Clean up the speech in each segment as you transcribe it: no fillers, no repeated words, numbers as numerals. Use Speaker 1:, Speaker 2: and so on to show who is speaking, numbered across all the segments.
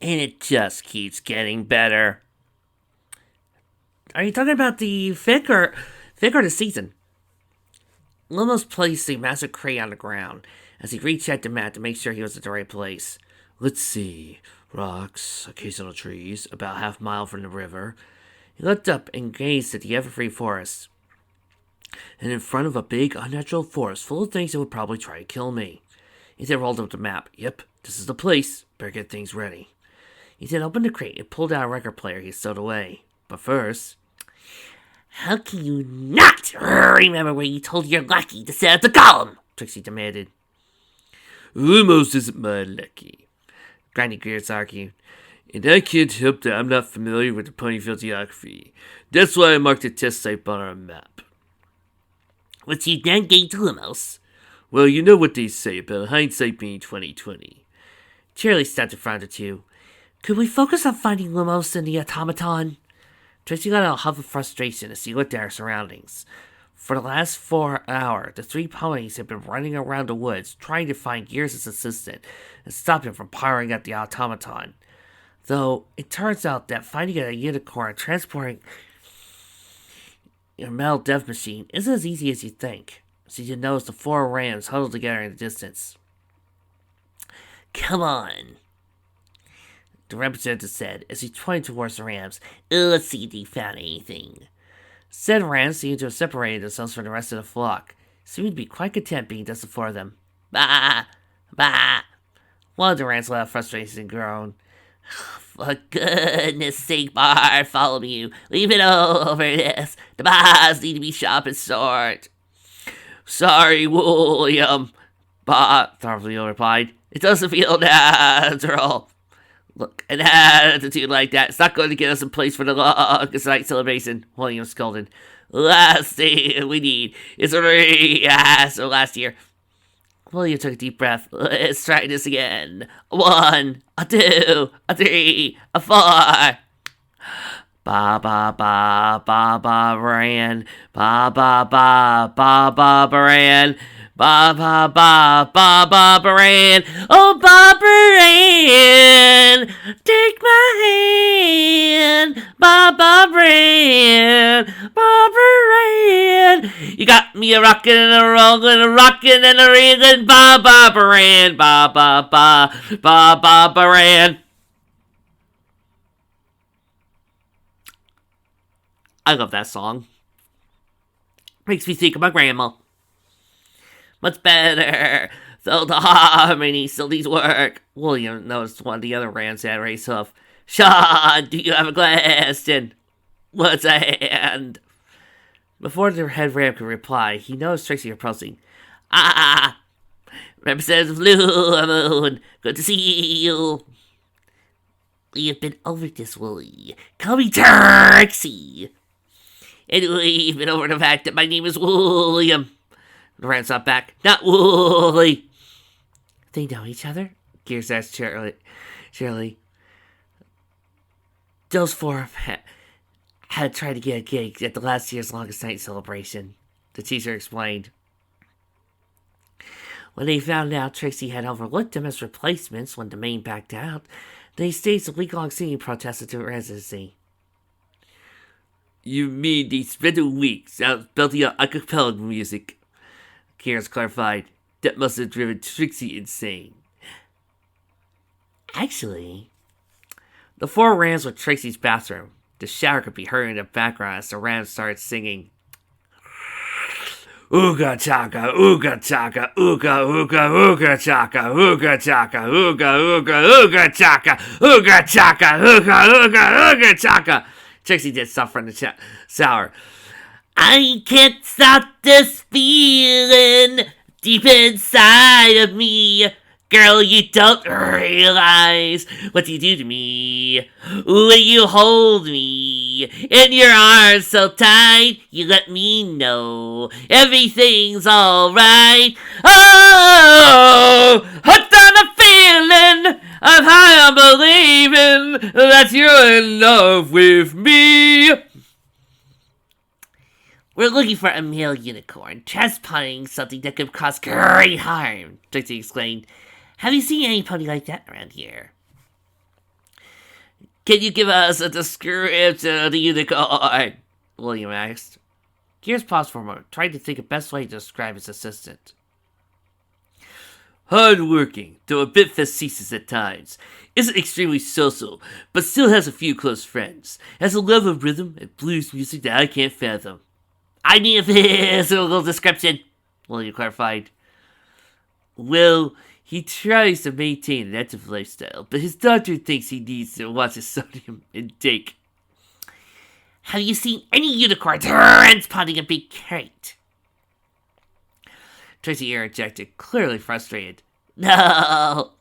Speaker 1: And it just keeps getting better. Are you talking about the fic or the season? Lumos placed a massive crate on the ground as he rechecked the map to make sure he was at the right place. Let's see. Rocks, occasional trees, about half a mile from the river. He looked up and gazed at the evergreen forest. And in front of a big, unnatural forest full of things that would probably try to kill me. He then rolled up the map. Yep, this is the place. Better get things ready. He then opened the crate and pulled out a record player he stowed away. But first, how can you not remember where you told your lackey to set up the column? Trixie demanded. Almost isn't my lackey, Granny Gears argued. And I can't help that I'm not familiar with the Ponyville geography. That's why I marked the test site on our map. What's you then gave to Lumos? Well, you know what they say about hindsight being 2020. Charlie stepped in front of the two. Could we focus on finding Lumos and the automaton? Tracy got a huff of frustration as he looked at her surroundings. For the last 4 hours, the three ponies had been running around the woods trying to find Gears' assistant and stop him from powering up the automaton. Though, it turns out that finding a unicorn and transporting your metal death machine isn't as easy as you think. So you notice the four rams huddled together in the distance. Come on, the representative said as he pointed towards the rams. Let's see if they found anything. Said rams seemed to have separated themselves from the rest of the flock, seeming to be quite content being just the four of them. Bah! Bah! One of the rams let out frustration and groaned. For goodness sake, Bart, follow me. Leave it over this. The bars need to be sharp and short. Sorry, William, Bart thoughtfully replied. It doesn't feel natural. Look, an attitude like that, it's not going to get us in place for the longest night celebration, William scolded. Last thing we need is a rehash of last year. William took a deep breath. Let's try this again. 1, a 2, a 3, a 4. Ba ba ba ba ba ran. Ba ba ba ba ba ran. Ba ba ba ba ba ran. Oh, Barbara Ann, take my hand. Ba ba ran. Barbara Ann. You got me a rockin' and a rollin', a rockin' and a reelin'. Ba ba ran. Ba ba ba ba ba ran. I love that song. Makes me think of my grandma. Much better. Though the harmony still needs work. William noticed one of the other rams had raised hoof. Sean, do you have a question? What's a hand? Before the head ram could reply, he noticed Trixie approaching. Ah, Representative Blue Moon, good to see you. We've been over this, Willie. Call me Trixie. And we've been over the fact that my name is William. The ram stopped back. Not Wooly. They know each other? Gears asked Shirley. Those four had tried to get a gig at the last year's longest night celebration, the teacher explained. When they found out Trixie had overlooked them as replacements when the main backed out, they staged a week-long singing protest at the residency. You mean they spent a week belting out a cappella music? Gears clarified. That must have driven Trixie insane. Actually, the four rams were Trixie's bathroom. The shower could be heard in the background as the rams started singing. Ooga chaka, ooga chaka, ooga ooga ooga chaka, ooga chaka, ooga ooga ooga chaka, ooga chaka, ooga ooga ooga chaka. Trixie did stuff from the shower. I can't stop this feeling deep inside of me. Girl, you don't realize what you do to me. When you hold me in your arms so tight, you let me know everything's alright. Oh, hooked on a feeling of how I'm believing that you're in love with me. We're looking for a male unicorn, transporting something that could cause great harm, Trixie exclaimed. Have you seen any pony like that around here? Can you give us a description of the unicorn? William asked. Gears paused for a moment, trying to think of the best way to describe his assistant. Hard-working, though a bit facetious at times. Isn't extremely social, but still has a few close friends. Has a love of rhythm and blues music that I can't fathom. I need a physical description, William clarified. Well, he tries to maintain an active lifestyle, but his doctor thinks he needs to watch his sodium intake. Have you seen any unicorns transporting a big crate? Tracy interjected, clearly frustrated. No.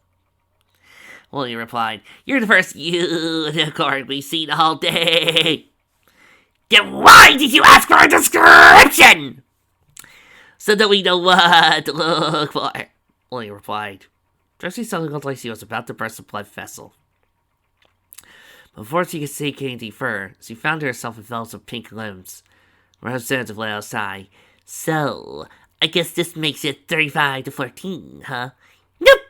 Speaker 1: William replied, You're the first unicorn we've seen all day. Then why did you ask for a description? So that we know what to look for, William replied. Tracy suddenly looked like she was about to burst a blood vessel. Before she could say anything further, she found herself enveloped with pink limbs. Representative let out a sigh. So, I guess this makes it 35 to 14, huh? Nope,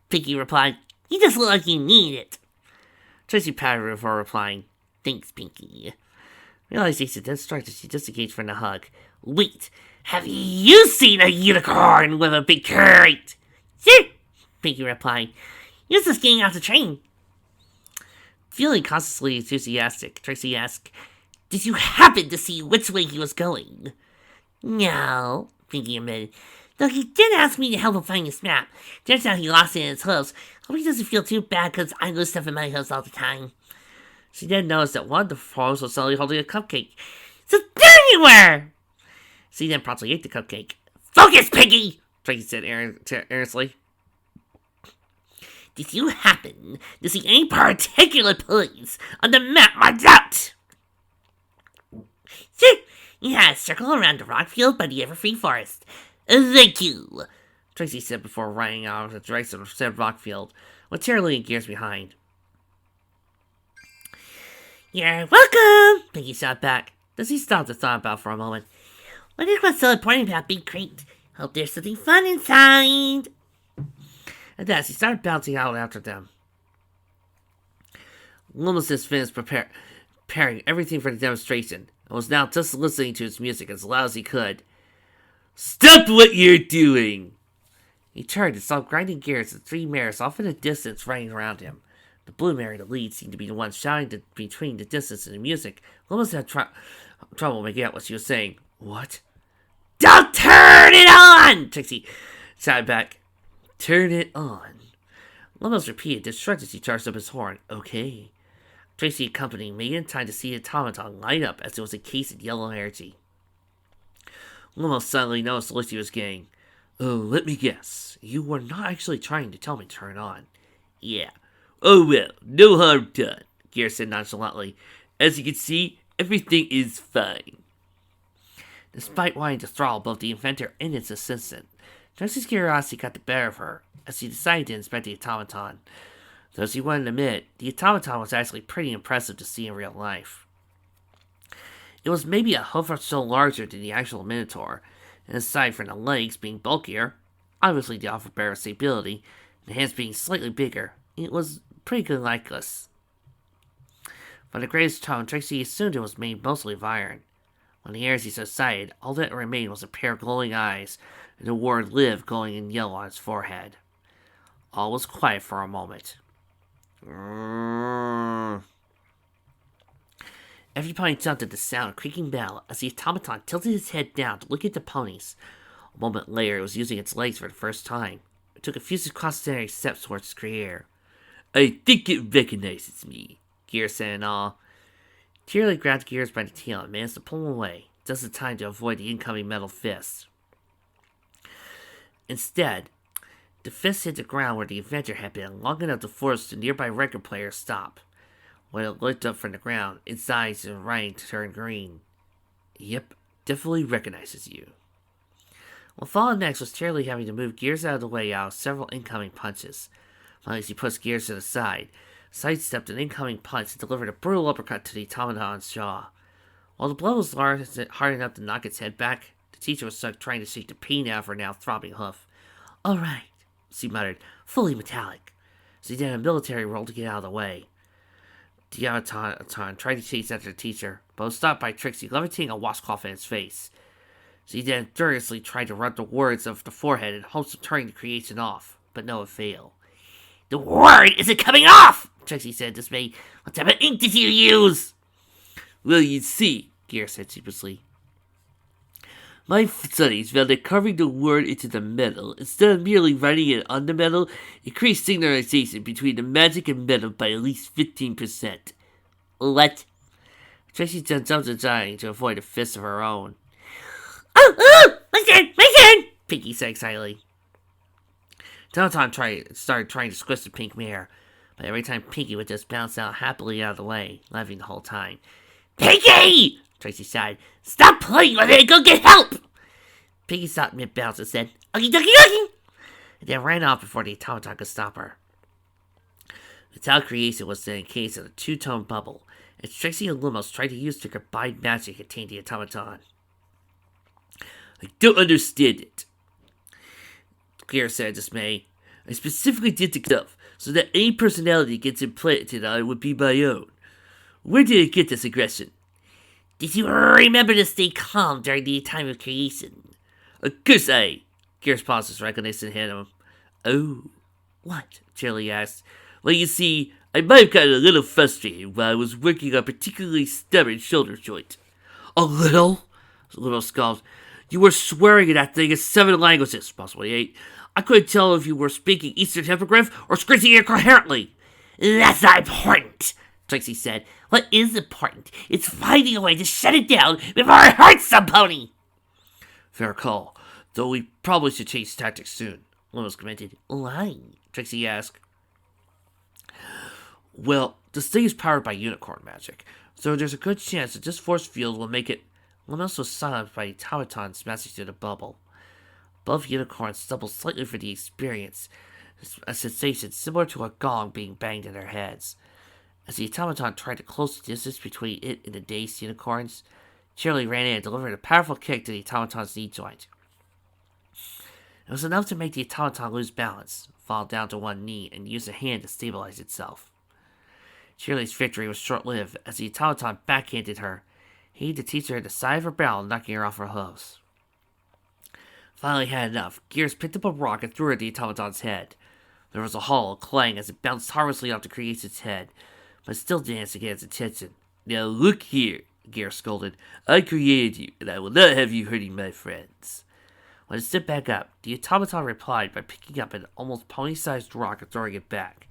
Speaker 1: Pinky replied. You just look like you need it. Tracy patted her before replying, Thanks, Pinky. Realizing she then started, she disengaged from the hug. Wait, have you seen a unicorn with a big crate? Sure, Pinky replied. He was just getting off the train. Feeling cautiously enthusiastic, Tracy asked, Did you happen to see which way he was going? No, Pinky admitted. Though he did ask me to help him find his map. Turns out he lost it in his hooves. Hope he doesn't feel too bad because I lose stuff in my hooves all the time. She then noticed that one of the foes was suddenly holding a cupcake. So there you were! She then promptly ate the cupcake. Focus, Piggy! Tracy said earnestly. Did you happen to see any particular place on the map marked out? Sure, yeah, circle around the rock field by the Everfree Forest. Thank you, Tracy said before riding out of the direction of said rock field, with Terry and Gears behind. You're welcome, Piggy shot back. Then she stopped to thought about for a moment. What is what's so important about Big Crate? Hope there's something fun inside. At that, she started bouncing out after them. Lunaverse finished preparing everything for the demonstration, and was now just listening to his music as loud as he could. Stop what you're doing! He turned and saw grinding gears and three mares off in the distance riding around him. The blue mare, the lead, seemed to be the one shouting between the distance and the music. Lunaverse had trouble making out what she was saying. What? Don't turn it on! Trixie shouted back. Turn it on. Lunaverse repeated, then shrugged as he charged up his horn. Okay. Tracy accompanied made in time to see the automaton light up as it was encased in yellow energy. Lunaverse suddenly noticed the look he was getting. Oh, let me guess. You were not actually trying to tell me to turn it on. Yeah. Oh well, no harm done, Gear said nonchalantly. As you can see, everything is fine. Despite wanting to throttle both the inventor and its assistant, Tracy's curiosity got the better of her as she decided to inspect the automaton. Though she wouldn't admit, the automaton was actually pretty impressive to see in real life. It was maybe a hoof or so larger than the actual Minotaur, and aside from the legs being bulkier, obviously the offer better stability, and the hands being slightly bigger, it was pretty good likeness. From the greatest tone, Tracy assumed it was made mostly of iron. When the energy subsided, all that remained was a pair of glowing eyes, and the word "live" glowing in yellow on his forehead. All was quiet for a moment. Every pony jumped at the sound of creaking bell as the automaton tilted its head down to look at the ponies. A moment later, it was using its legs for the first time. It took a few concentrated steps towards its creator. I think it recognizes me, Gear said in awe. Tearly grabbed Gears by the tail and managed to pull him away, just in time to avoid the incoming metal fist. Instead, the fist hit the ground where the inventor had been, long enough to force the nearby record player to stop. When it looked up from the ground, its eyes and writing turned green. Yep, definitely recognizes you. What followed next was Terry having to move Gears out of the way out of several incoming punches. Finally, he pushed Gears to the side, sidestepped an incoming punch, and delivered a brutal uppercut to the automaton's jaw. While the blow was hard enough to knock its head back, the teacher was stuck trying to shake the pain out of her now throbbing hoof. All right, she muttered, fully metallic. She did a military roll to get out of the way. The automaton tried to chase after the teacher, but was stopped by Trixie levitating a washcloth in his face. She then furiously tried to rub the words of the forehead in hopes of turning the creation off, but no avail. "The word isn't coming off!" Trixie said, dismayed. "What type of ink did you use?" "Well, you see," Gear said sheepishly. "My studies found that carving the word into the metal, instead of merely writing it on the metal, increased synchronization between the magic and metal by at least 15%. "What?" Tracy jumped the giant to avoid a fist of her own. "Oh! My turn! Pinky said excitedly. Teleton started trying to squish the pink mare, but every time Pinky would just bounce out happily out of the way, laughing the whole time. "Pinky!" Tracy sighed. "Stop playing with it and go get help!" Pinky stopped mid-bounce and said, "Okie dokie dokie!" and then ran off before the automaton could stop her. The Tau creation was then encased in a two-tone bubble, and Tracy and Lumos tried to use the combined magic to contain the automaton. "I don't understand it," Gear said in dismay. "I specifically did the stuff so that any personality gets implanted on it would be my own. Where did it get this aggression?" "Did you remember to stay calm during the time of creation?" "Of course I..." Gear's paused his recognition hit him. "Oh, what?" Charlie asked. "Well, you see, I might have gotten a little frustrated while I was working on a particularly stubborn shoulder joint." "A little?" Little scoffed. "You were swearing at that thing in 7 languages, possibly 8. I couldn't tell if you were speaking Eastern Hippogriff or screeching incoherently." "That's not important," Trixie said. "What is important? It's finding a way to shut it down before it hurts some pony." "Fair call, though we probably should change tactics soon," Lumos commented. "Why?" Trixie asked. "Well, this thing is powered by unicorn magic, so there's a good chance that this force field will make it..." Lumos was silenced by the automaton's message to the bubble. Both unicorns stumbled slightly for the experience, a sensation similar to a gong being banged in their heads. As the automaton tried to close the distance between it and the dazed unicorns, Shirley ran in and delivered a powerful kick to the automaton's knee joint. It was enough to make the automaton lose balance, fall down to one knee, and use a hand to stabilize itself. Shirley's victory was short-lived as the automaton backhanded her, hitting the teacher in the side of her barrel, knocking her off her hooves. Finally had enough, Gears picked up a rock and threw it at the automaton's head. There was a hollow clang as it bounced harmlessly off the creation's head, but still danced to get its attention. "Now look here," Gears scolded. "I created you, and I will not have you hurting my friends." When it stood back up, the automaton replied by picking up an almost pony-sized rock and throwing it back,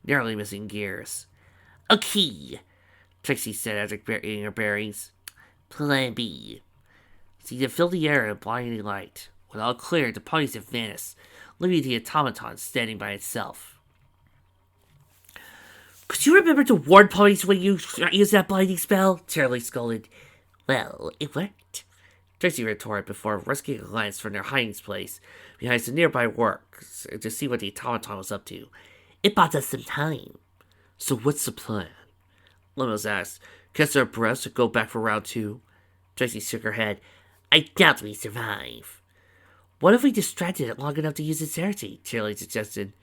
Speaker 1: narrowly missing Gears. "Okay," Trixie said after getting her bearings. "Plan B." She then filled the air in a blinding light. When all cleared, the ponies had vanished, leaving the automaton standing by itself. "Could you remember to warn ponies when you used that blinding spell?" Charlie scolded. "Well, it worked," Trixie retorted before rescuing a glance from their hiding place behind some nearby works to see what the automaton was up to. "It bought us some time." "So what's the plan?" Lumos asked. "Catch our breaths and go back for round 2? Trixie shook her head. "I doubt we survive." "What if we distracted it long enough to use its energy?" Charlie suggested.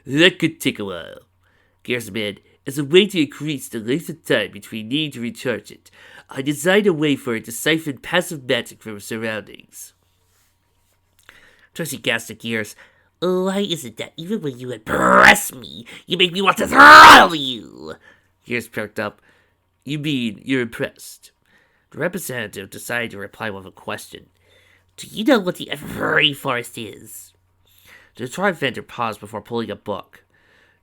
Speaker 1: "That could take a while," Gears amid. "As a way to increase the length of time between needing to recharge it, I designed a way for it to siphon passive magic from its surroundings." Trixie gasped at Gears. "Why is it that even when you impress me, you make me want to throttle you?" Gears perked up. "You mean you're impressed?" The representative decided to reply with a question. "Do you know what the Everfree Forest is?" The tribe vendor paused before pulling a book.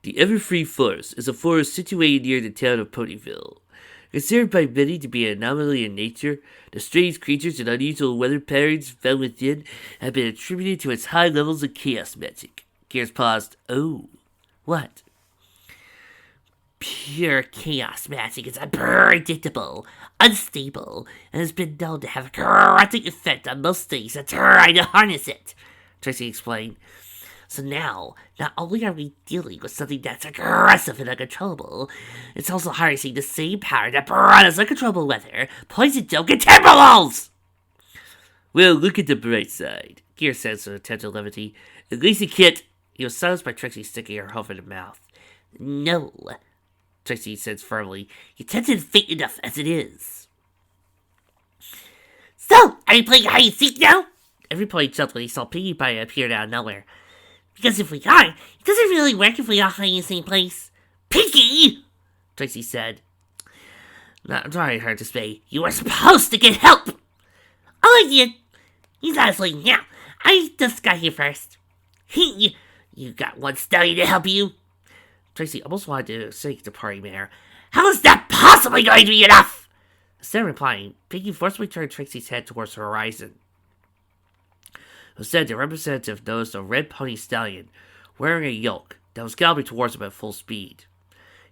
Speaker 1: "The Everfree Forest is a forest situated near the town of Ponyville. Considered by many to be an anomaly in nature, the strange creatures and unusual weather patterns found within have been attributed to its high levels of chaos magic." Gears paused. "Oh, what?" "Pure chaos magic is unpredictable, unstable, and has been known to have a corrupting effect on most things that try to harness it," Tracy explained. "So now, not only are we dealing with something that's aggressive and uncontrollable, it's also harnessing the same power that brought us uncontrollable weather, poison joke, and timberwolves!" "Well, look at the bright side," Gear said with attentive levity. "At least it can't..." He was silenced by Trixie sticking her hoof in her mouth. "No," Trixie says firmly. "You tempted fate enough as it is." "So, are you playing hide and seek now?" Everybody jumped when he saw Pinkie Pie appear out of nowhere. "Because if we are, it doesn't really work if we all hide in the same place." "Pinkie!" Trixie said. Not trying her to say, "You were supposed to get help!" "Oh, I did. He's not asleep now. I just got here first." You got one stallion to help you." Trixie almost wanted to shake the party mare. "How is that possibly going to be enough?" Instead of replying, Pinkie forcibly turned Trixie's head towards the horizon. Instead, the representative noticed a red pony stallion wearing a yoke that was galloping towards him at full speed.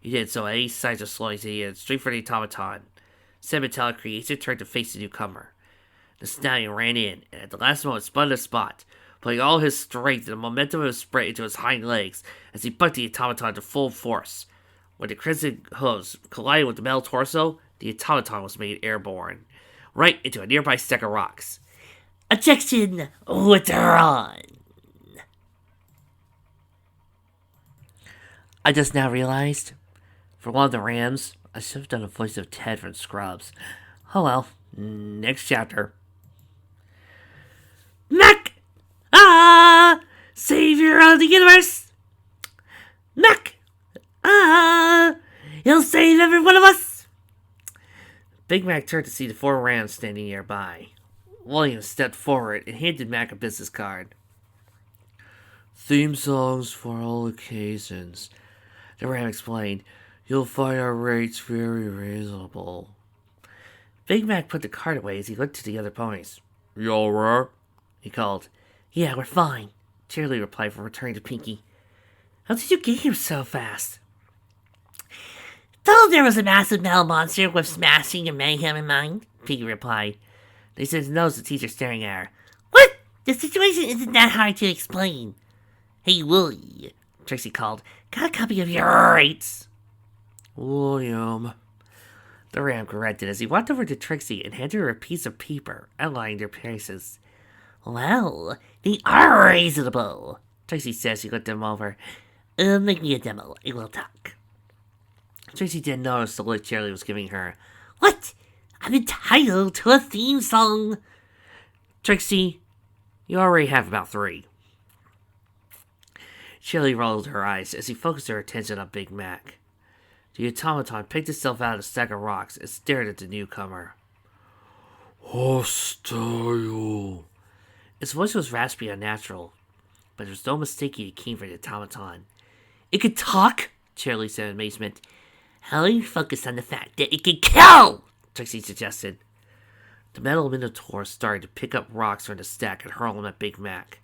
Speaker 1: He did so at 8 signs of slowing as he headed straight for the automaton. Said metallic creation turned to face the newcomer. The stallion ran in, and at the last moment spun the spot, putting all his strength and the momentum of his sprint into his hind legs as he bucked the automaton to full force. When the crimson hooves collided with the metal torso, the automaton was made airborne, right into a nearby stack of rocks. Objection withdrawn. I just now realized, for one of the Rams, I should have done a voice of Ted from Scrubs. Oh well, next chapter. Mac! Savior of the universe! Mac! He'll save every one of us! Big Mac turned to see the 4 Rams standing nearby. William stepped forward and handed Mac a business card. "Theme songs for all occasions," the Ram explained. "You'll find our rates very reasonable." Big Mac put the card away as he looked to the other ponies. "Y'all right?" he called. "Yeah, we're fine," Cheerily replied before returning to Pinkie. "How did you get here so fast?" "Told there was a massive metal monster with smashing and mayhem in mind," Pinkie replied. They said his nose the teacher staring at her. "What? The situation isn't that hard to explain." "Hey, Willie," Trixie called. "Got a copy of your rates?" "William," the Ram corrected as he walked over to Trixie and handed her a piece of paper outlining their prices. "Well, they are reasonable," Trixie said as she looked them over. "Make me a demo. I will talk." Trixie didn't notice the look Charlie was giving her. "What? I'm entitled to a theme song." "Trixie, you already have about 3. Shirley rolled her eyes as he focused her attention on Big Mac. The automaton picked itself out of a stack of rocks and stared at the newcomer. "Hostile." Its voice was raspy and unnatural, but there was no mistaking it came from the automaton. "It could talk?" Shirley said in amazement. "How do you focus on the fact that it can kill?" Trixie suggested. The metal minotaur started to pick up rocks from the stack and hurl them at Big Mac.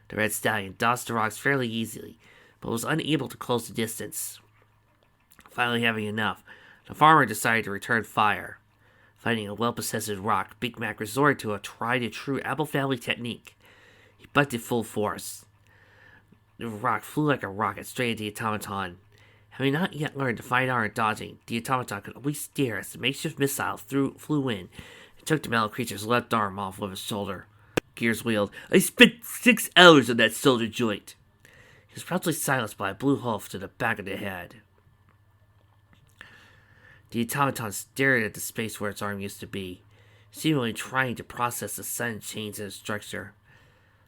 Speaker 1: The red stallion dodged the rocks fairly easily, but was unable to close the distance. Finally having enough, the farmer decided to return fire. Finding a well-possessed rock, Big Mac resorted to a tried-and-true Apple family technique. He bucked it full force. The rock flew like a rocket straight at the automaton. Having not yet learned to find iron dodging, the automaton could only stare as the makeshift missile flew in and took the metal creature's left arm off of his shoulder. Gears wheeled. "I spent 6 hours on that shoulder joint." He was promptly silenced by a blue hoof to the back of the head. The automaton stared at the space where its arm used to be, seemingly trying to process the sudden change in its structure.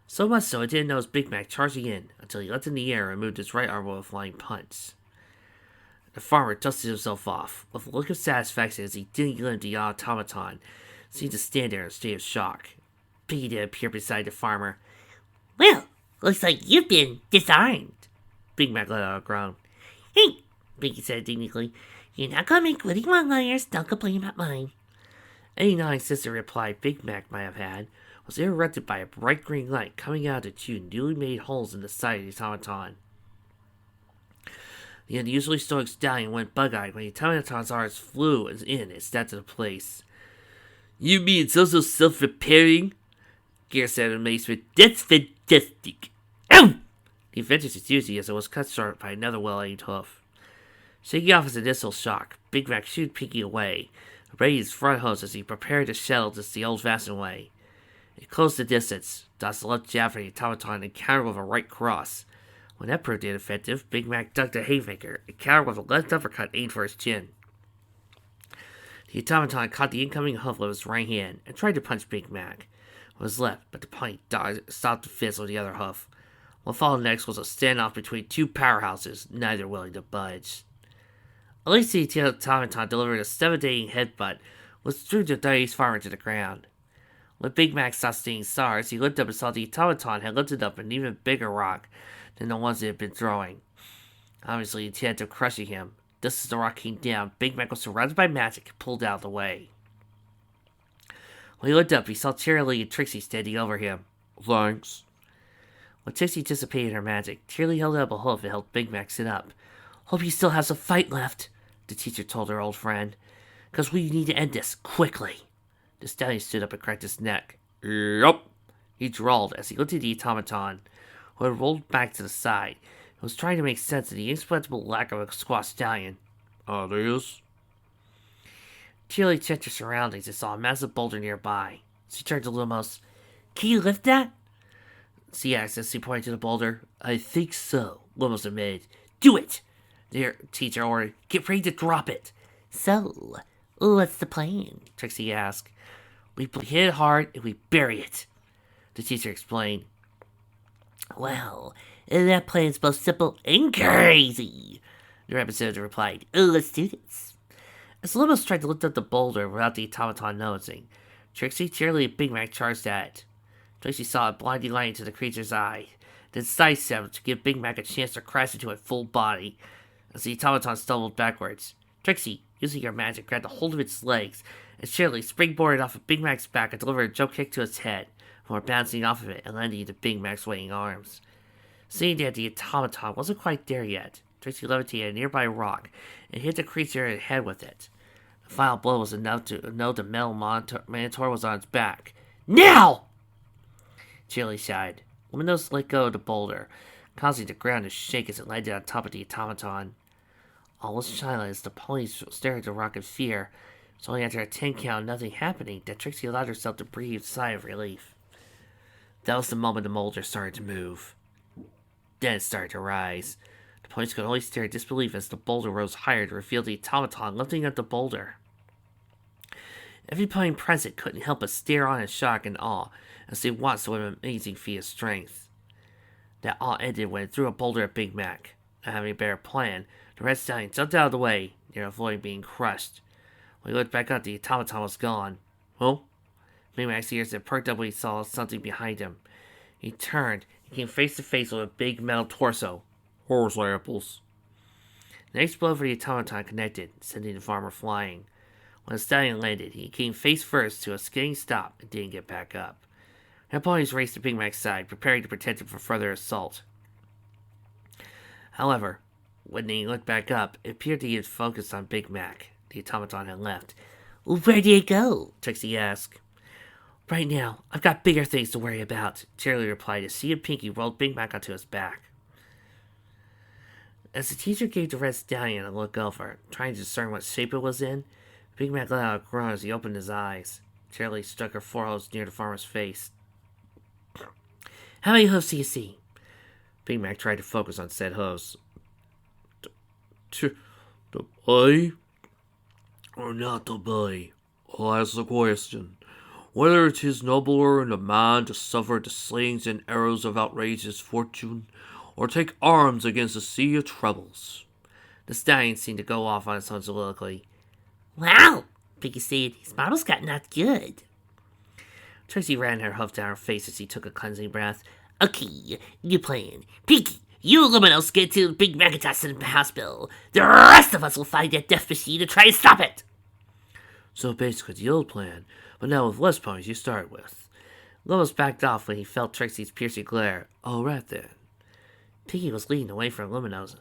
Speaker 1: So much so it didn't notice Big Mac charging in until he leapt in the air and moved his right arm with a flying punch. The farmer dusted himself off, with a look of satisfaction as he didn't limp the automaton, seemed to stand there in a state of shock. Pinkie did appear beside the farmer. "Well, looks like you've been disarmed." Big Mac let out a groan. "Hey," Pinkie said indignantly, "you're not gonna make witty one-liners, don't complain about mine." Any non-existent reply Big Mac might have had was interrupted by a bright green light coming out of the 2 newly made holes in the side of the automaton. The unusually stoic stallion went bug-eyed when the automaton's arms flew in and snapped into place. "You mean it's also self-repairing?" Gear said in amazement. "That's fantastic." "Ow!" The inventor's enthusiasm was cut short by another well-aimed hoof. Shaking off his initial shock, Big Mac shooed Pinkie away, ready his front hose as he prepared to shell this the old-fashioned way. He closed the distance, dodged the left jab from the automaton and countered with a right cross, When that proved ineffective, Big Mac ducked a haymaker and countered with a left uppercut aimed for his chin. The automaton caught the incoming hoof with his right hand and tried to punch Big Mac with his left, but the pony stopped the fist with the other hoof. What followed next was a standoff between two powerhouses, neither willing to budge. At least the automaton delivered a devastating headbutt, which threw the dice farmer to the ground. When Big Mac stopped stinging stars, he looked up and saw the automaton had lifted up an even bigger rock than the ones it had been throwing. Obviously, intent of crushing him. Just as the rock came down, Big Mac was surrounded by magic and pulled out of the way. When he looked up, he saw Cheerilee and Trixie standing over him.
Speaker 2: Thanks.
Speaker 1: When Trixie dissipated her magic, Cheerilee held up a hoof and helped Big Mac sit up. Hope you still have some fight left, the teacher told her old friend. Because we need to end this, quickly. The stallion stood up and cracked his neck.
Speaker 2: Yup,
Speaker 1: he drawled as he looked at the automaton, who had rolled back to the side, and was trying to make sense of the inexplicable lack of a squash stallion.
Speaker 2: It is.
Speaker 1: Cheerilee checked her surroundings and saw a massive boulder nearby. She turned to Lumos. Can you lift that? She asked as he pointed to the boulder. I think so, Lumos admitted. Do it! The teacher ordered. Get ready to drop it. So, what's the plan? Trixie asked. We hit it hard and we bury it, the teacher explained. Well, that plan's both simple and crazy, the representative replied. Let's do this. As Lumos tried to lift up the boulder without the automaton noticing, Trixie, Cheerilee, and Big Mac charged at it. Trixie saw a blinding light into the creature's eye, then sidestepped to give Big Mac a chance to crash into it full body. As the automaton stumbled backwards, Trixie, using her magic, grabbed a hold of its legs, and Cheerilee springboarded off of Big Mac's back and delivered a jump kick to its head, before bouncing off of it and landing into Big Mac's swaying arms. Seeing that the automaton wasn't quite there yet, Trixie levitated a nearby rock and hit the creature in the head with it. The final blow was enough to know the metal Minotaur was on its back. Now! Cheerilee sighed. Luminos let go of the boulder, causing the ground to shake as it landed on top of the automaton. All was silent as the ponies stared at the rock in fear. It was only after a 10 count, nothing happening, that Trixie allowed herself to breathe a sigh of relief. That was the moment the boulder started to move. Then it started to rise. The ponies could only stare in disbelief as the boulder rose higher to reveal the automaton lifting up the boulder. Every pony present couldn't help but stare on in shock and awe as they watched what an amazing feat of strength. That awe ended when it threw a boulder at Big Mac. Not having a better plan, the red stallion jumped out of the way, near avoiding being crushed. When he looked back up, the automaton was gone. Huh? Big Mac's ears had perked up when he saw something behind him. He turned and came face to face with a big metal torso.
Speaker 2: Horse apples.
Speaker 1: The next blow for the automaton connected, sending the farmer flying. When the stallion landed, he came face first to a skidding stop and didn't get back up. The ponies raced to Big Mac's side, preparing to protect him from further assault. However, when he looked back up, it appeared he had focused on Big Mac. The automaton had left. Where did it go? Trixie asked. Right now, I've got bigger things to worry about, Cheerilee replied as she and Pinky rolled Big Mac onto his back. As the teacher gave the red stallion a look over, trying to discern what shape it was in, Big Mac let out a groan as he opened his eyes. Cheerilee struck her forehead near the farmer's face. How many hooves do you see? Big Mac tried to focus on said hooves.
Speaker 2: The boy? Or not the boy? I'll ask the question. Whether it is nobler in a man to suffer the slings and arrows of outrageous fortune, or take arms against a sea of troubles.
Speaker 1: The stallion seemed to go off on its own soliloquy. Wow, Pinky said, his model's got not good. Trixie ran her hoof down her face as he took a cleansing breath. Okay, new plan. Pinky, you Luminos get to Big Macintosh in the hospital. The rest of us will find that death machine and try to stop it.
Speaker 2: So basically the old plan, but now with less ponies you start with.
Speaker 1: Lumos backed off when he felt Trixie's piercing glare.
Speaker 2: All right then.
Speaker 1: Pinky was leading away from Luminos,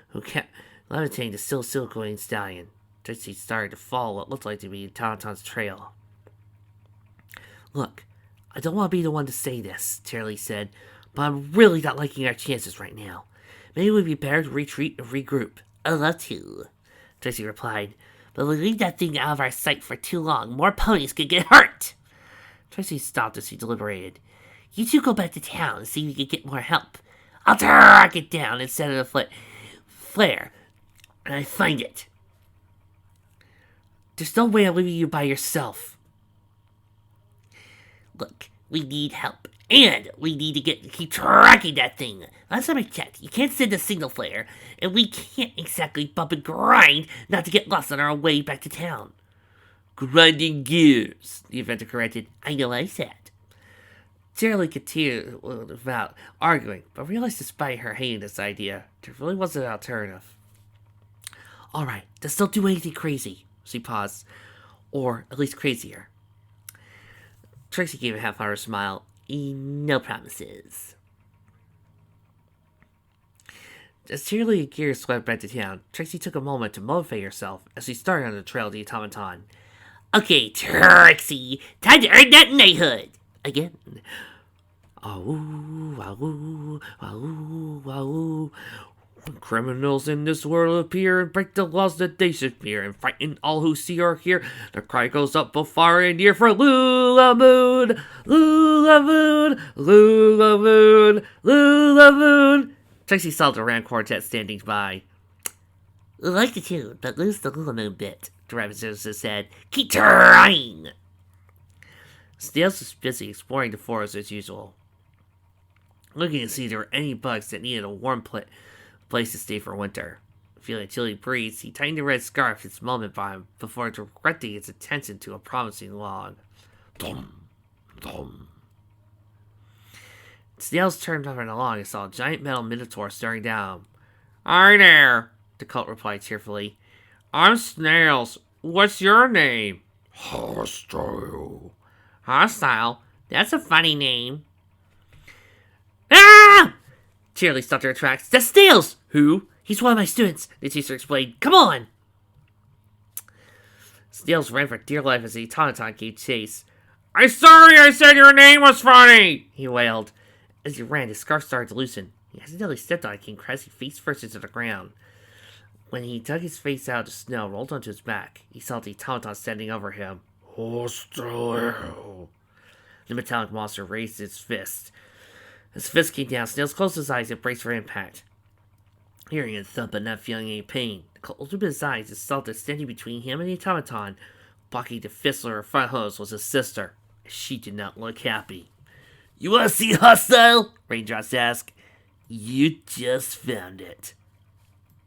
Speaker 1: who kept levitating the still silhouetted stallion. Trixie started to follow what looked like to be Tauntaun's trail. Look, I don't want to be the one to say this, Cheerilee said, but I'm really not liking our chances right now. Maybe it would be better to retreat and regroup. I'd love to, Trixie replied, but if we leave that thing out of our sight for too long, more ponies could get hurt. Trixie stopped as he deliberated. You two go back to town and see if you can get more help. I'll track it down instead of the flare, and I find it. There's no way I'm leaving you by yourself. Look, we need help, and we need to keep tracking that thing. Last time I checked, you can't send a signal flare, and we can't exactly bump and grind not to get lost on our way back to town.
Speaker 2: Grinding gears,
Speaker 1: The inventor corrected. I know what I said. Shirley continued about arguing, but realized despite her hating this idea, there really wasn't an alternative. Alright, let's don't do anything crazy. She paused. Or, at least crazier. Trixie gave a half-hearted smile. No promises. As Shirley and Gears swept back to town, Trixie took a moment to motivate herself as she started on the trail of the automaton. Okay, Trixie, time to earn that knighthood! Again. Wah-woo, wah-woo, wah-woo, wah-woo. When criminals in this world appear and break the laws that they should fear and frighten all who see or hear, the cry goes up both far and near for Lula Moon, Lula Moon, Lula Moon, Lula Moon. Trixie saw the Ram Quartet standing by. Like the tune, but lose the Lula Moon bit, the representative said. Keep trying! Snails was busy exploring the forest as usual, looking to see if there were any bugs that needed a warm place to stay for winter. Feeling a chilly breeze, he tightened the red scarf its moment by him before directing its attention to a promising log. Dum, dum. Snails turned over and along and saw a giant metal minotaur staring down. Hi there, the cult replied cheerfully. I'm Snails. What's your name? Hostile. Hostile? That's a funny name. Ah! Shirley stopped her tracks. That's Snails! Who? He's one of my students, the teacher explained. Come on! Snails ran for dear life as the automaton gave chase. I'm sorry I said your name was funny! He wailed. As he ran, his scarf started to loosen. He accidentally stepped on it and came crashing face first into the ground. When he dug his face out of the snow and rolled onto his back, he saw the automaton standing over him. Hostile. The metallic monster raised its fist. As the fist came down, Snails closed his eyes and braced for impact. Hearing a thump but not feeling any pain, the cult opened his eyes and saw that standing between him and the automaton, blocking the fistler of front hose, was his sister. She did not look happy. You want to see Hostile? Raindrops asked. You just found it.